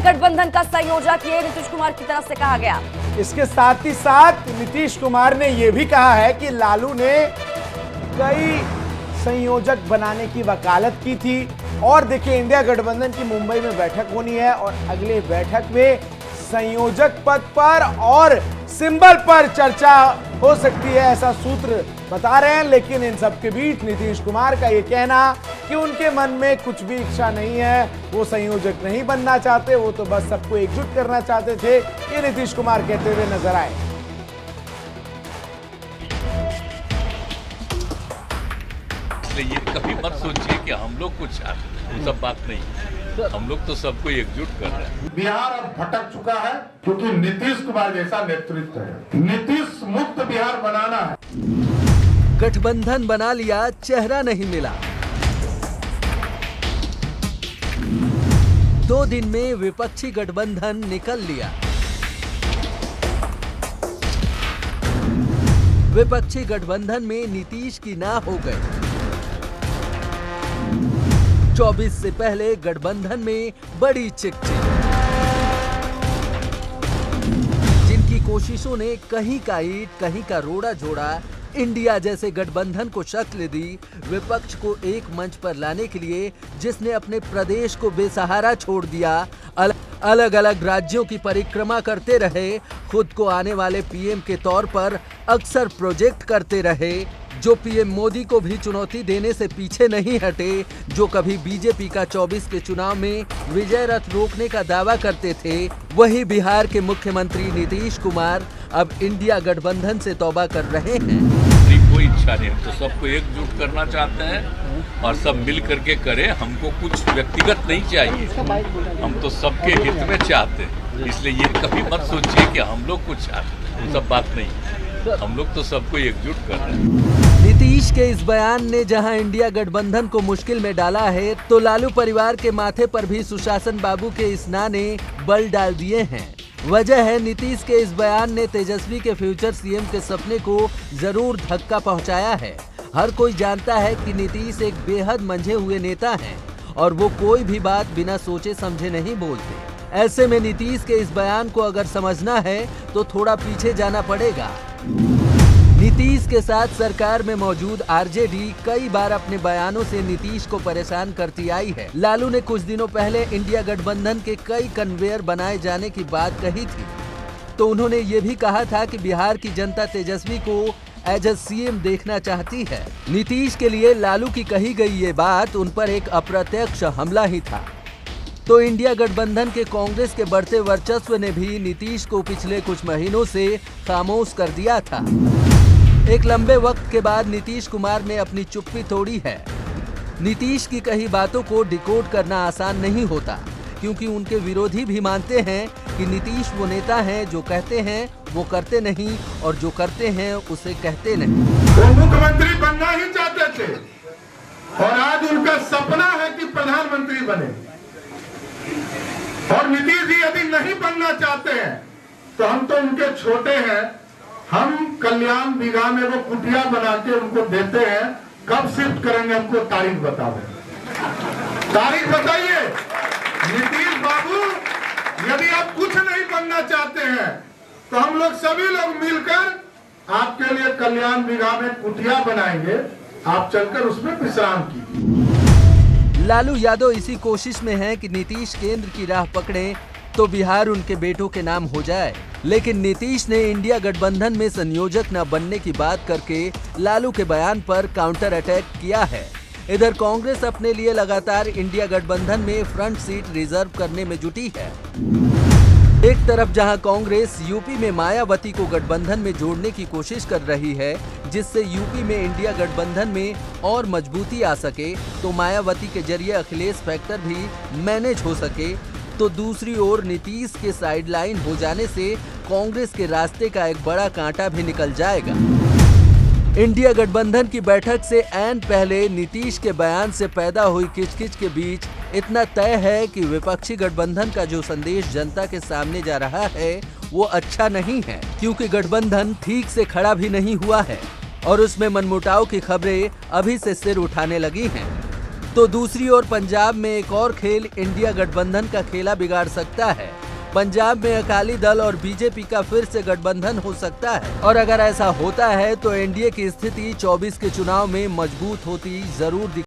गठबंधन का संयोजक, ये नीतीश कुमार की तरफ से कहा गया। इसके साथ ही साथ नीतीश कुमार ने यह भी कहा है कि लालू ने कई संयोजक बनाने की वकालत की थी। और देखिए, इंडिया गठबंधन की मुंबई में बैठक होनी है और अगले बैठक में संयोजक पद पर और सिंबल पर चर्चा हो सकती है, ऐसा सूत्र बता रहे हैं। लेकिन इन सब के बीच नीतीश कुमार का यह कहना कि उनके मन में कुछ भी इच्छा नहीं है, वो संयोजक नहीं बनना चाहते, वो तो बस सबको एकजुट करना चाहते थे, ये नीतीश कुमार कहते हुए नजर आए। ये कभी मत सोचिए कि हम लोग कुछ चाहते हैं, सब बात नहीं। हम लोग तो सबको एकजुट कर रहे हैं। बिहार अब भटक चुका है क्योंकि नीतीश कुमार जैसा नेतृत्व है। नीतीश मुक्त बिहार बनाना है। गठबंधन बना लिया, चेहरा नहीं मिला। 2 दिन में विपक्षी गठबंधन निकल लिया। विपक्षी गठबंधन में नीतीश की ना हो गई। 24 से पहले गठबंधन में बड़ी चिकचिक, जिनकी कोशिशों ने कहीं का ईंट कहीं का रोड़ा जोड़ा, इंडिया जैसे गठबंधन को शक्ल दी। विपक्ष को एक मंच पर लाने के लिए जिसने अपने प्रदेश को बेसहारा छोड़ दिया, अलग अलग राज्यों की परिक्रमा करते रहे, खुद को आने वाले पीएम के तौर पर अक्सर प्रोजेक्ट करते रहे, जो पीएम मोदी को भी चुनौती देने से पीछे नहीं हटे, जो कभी बीजेपी का 24 के चुनाव में विजय रथ रोकने का दावा करते थे, वही बिहार के मुख्यमंत्री नीतीश कुमार अब इंडिया गठबंधन से तौबा कर रहे हैं। कोई इच्छा नहीं, हम तो सबको एकजुट करना चाहते हैं और सब मिल करके करें। हमको कुछ व्यक्तिगत नहीं चाहिए, हम तो सबके हित में चाहते हैं। इसलिए ये कभी मत सोचिए कि हम लोग कुछ चाहते हैं, सब बात नहीं। हम लोग तो सबको एकजुट कर रहे हैं। नीतीश के इस बयान ने जहां इंडिया गठबंधन को मुश्किल में डाला है, तो लालू परिवार के माथे पर भी सुशासन बाबू के इस ना ने बल डाल दिए हैं। वजह है, नीतीश के इस बयान ने तेजस्वी के फ्यूचर सीएम के सपने को जरूर धक्का पहुंचाया है। हर कोई जानता है कि नीतीश एक बेहद मंझे हुए नेता हैं और वो कोई भी बात बिना सोचे समझे नहीं बोलते। ऐसे में नीतीश के इस बयान को अगर समझना है तो थोड़ा पीछे जाना पड़ेगा। नीतीश के साथ सरकार में मौजूद आरजेडी कई बार अपने बयानों से नीतीश को परेशान करती आई है। लालू ने कुछ दिनों पहले इंडिया गठबंधन के कई कन्वेयर बनाए जाने की बात कही थी, तो उन्होंने ये भी कहा था कि बिहार की जनता तेजस्वी को एज ए सीएम देखना चाहती है। नीतीश के लिए लालू की कही गई ये बात उन पर एक अप्रत्यक्ष हमला ही था। तो इंडिया गठबंधन के कांग्रेस के बढ़ते वर्चस्व ने भी नीतीश को पिछले कुछ महीनों से खामोश कर दिया था। एक लंबे वक्त के बाद नीतीश कुमार ने अपनी चुप्पी तोड़ी है। नीतीश की कही बातों को डिकोड करना आसान नहीं होता, क्योंकि उनके विरोधी भी मानते हैं कि नीतीश वो नेता हैं जो कहते हैं वो करते नहीं, और जो करते हैं उसे कहते नहीं। वो मुख्यमंत्री बनना ही चाहते थे और आज उनका सपना है कि प्रधानमंत्री बने। और नीतीश जी यदि नहीं बनना चाहते हैं तो हम तो उनके छोटे हैं, हम कल्याण बिघा में वो कुटिया बना के उनको देते हैं। कब शिफ्ट करेंगे हमको तारीख बता दें, तारीख बताइए। नीतीश बाबू, यदि आप कुछ नहीं बनना चाहते हैं तो हम लोग सभी लोग मिलकर आपके लिए कल्याण बिघा में कुटिया बनाएंगे, आप चलकर उसमें विश्राम कीजिए। लालू यादव इसी कोशिश में है कि नीतीश केंद्र की राह पकड़े तो बिहार उनके बेटों के नाम हो जाए। लेकिन नीतीश ने इंडिया गठबंधन में संयोजक न बनने की बात करके लालू के बयान पर काउंटर अटैक किया है। इधर कांग्रेस अपने लिए लगातार इंडिया गठबंधन में फ्रंट सीट रिजर्व करने में जुटी है। एक तरफ जहां कांग्रेस यूपी में मायावती को गठबंधन में जोड़ने की कोशिश कर रही है, जिससे यूपी में इंडिया गठबंधन में और मजबूती आ सके, तो मायावती के जरिए अखिलेश फैक्टर भी मैनेज हो सके, तो दूसरी ओर नीतीश के साइडलाइन हो जाने से कांग्रेस के रास्ते का एक बड़ा कांटा भी निकल जाएगा। इंडिया गठबंधन की बैठक से ऐन पहले नीतीश के बयान से पैदा हुई किचकिच के बीच इतना तय है कि विपक्षी गठबंधन का जो संदेश जनता के सामने जा रहा है वो अच्छा नहीं है, क्योंकि गठबंधन ठीक से खड़ा भी नहीं हुआ है और उसमें मनमुटाव की खबरें अभी से सिर उठाने लगी हैं। तो दूसरी ओर पंजाब में एक और खेल इंडिया गठबंधन का खेला बिगाड़ सकता है। पंजाब में अकाली दल और बीजेपी का फिर से गठबंधन हो सकता है और अगर ऐसा होता है तो एनडीए की स्थिति 24 के चुनाव में मजबूत होती जरूर दिखेगी।